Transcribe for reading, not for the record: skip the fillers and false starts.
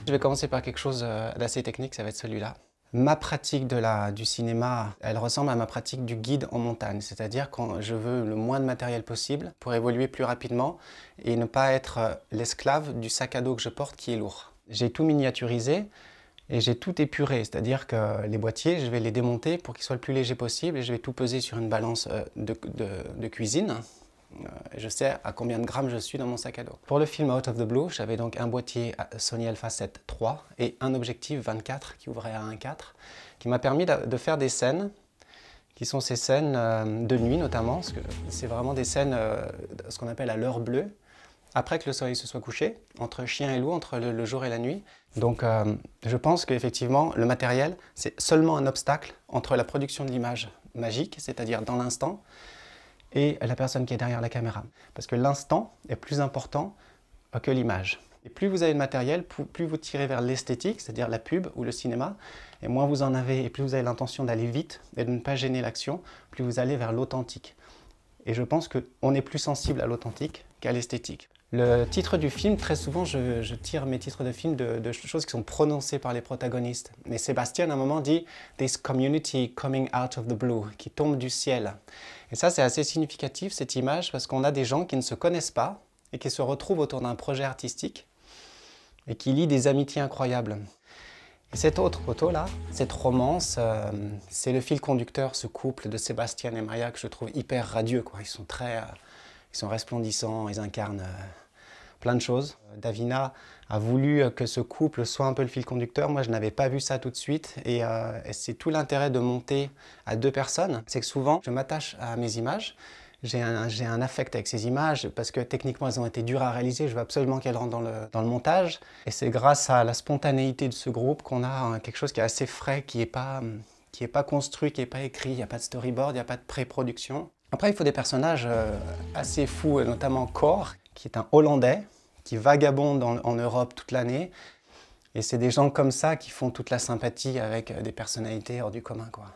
Je vais commencer par quelque chose d'assez technique, ça va être celui-là. Ma pratique du cinéma, elle ressemble à ma pratique du guide en montagne, c'est-à-dire quand je veux le moins de matériel possible pour évoluer plus rapidement et ne pas être l'esclave du sac à dos que je porte qui est lourd. J'ai tout miniaturisé et j'ai tout épuré, c'est-à-dire que les boîtiers, je vais les démonter pour qu'ils soient le plus légers possible et je vais tout peser sur une balance de cuisine. Je sais à combien de grammes je suis dans mon sac à dos. Pour le film Out of the Blue, j'avais donc un boîtier Sony Alpha 7 III et un objectif 24 qui ouvrait à 1.4 qui m'a permis de faire des scènes qui sont ces scènes de nuit notamment, parce que c'est vraiment des scènes, ce qu'on appelle à l'heure bleue, après que le soleil se soit couché, entre chien et loup, entre le jour et la nuit. Donc je pense qu'effectivement le matériel c'est seulement un obstacle entre la production de l'image magique, c'est-à-dire dans l'instant, et la personne qui est derrière la caméra. Parce que l'instant est plus important que l'image. Et plus vous avez de matériel, plus vous tirez vers l'esthétique, c'est-à-dire la pub ou le cinéma, et moins vous en avez, et plus vous avez l'intention d'aller vite et de ne pas gêner l'action, plus vous allez vers l'authentique. Et je pense qu'on est plus sensible à l'authentique qu'à l'esthétique. Le titre du film, très souvent, je tire mes titres de films de choses qui sont prononcées par les protagonistes. Mais Sébastien, à un moment, dit « This community coming out of the blue », qui tombe du ciel. Et ça, c'est assez significatif, cette image, parce qu'on a des gens qui ne se connaissent pas et qui se retrouvent autour d'un projet artistique et qui lient des amitiés incroyables. Et cette autre photo-là, cette romance, c'est le fil conducteur, ce couple de Sébastien et Maya, que je trouve hyper radieux, quoi. Ils sont resplendissants, ils incarnent plein de choses. Davina a voulu que ce couple soit un peu le fil conducteur. Moi, je n'avais pas vu ça tout de suite. Et c'est tout l'intérêt de monter à deux personnes. C'est que souvent, je m'attache à mes images. J'ai un affect avec ces images parce que techniquement, elles ont été dures à réaliser. Je veux absolument qu'elles rentrent dans le montage. Et c'est grâce à la spontanéité de ce groupe qu'on a quelque chose qui est assez frais, qui n'est pas construit, qui n'est pas écrit. Il n'y a pas de storyboard, il n'y a pas de pré-production. Après, il faut des personnages assez fous, notamment Cor, qui est un Hollandais, qui vagabonde en Europe toute l'année. Et c'est des gens comme ça qui font toute la sympathie avec des personnalités hors du commun, quoi.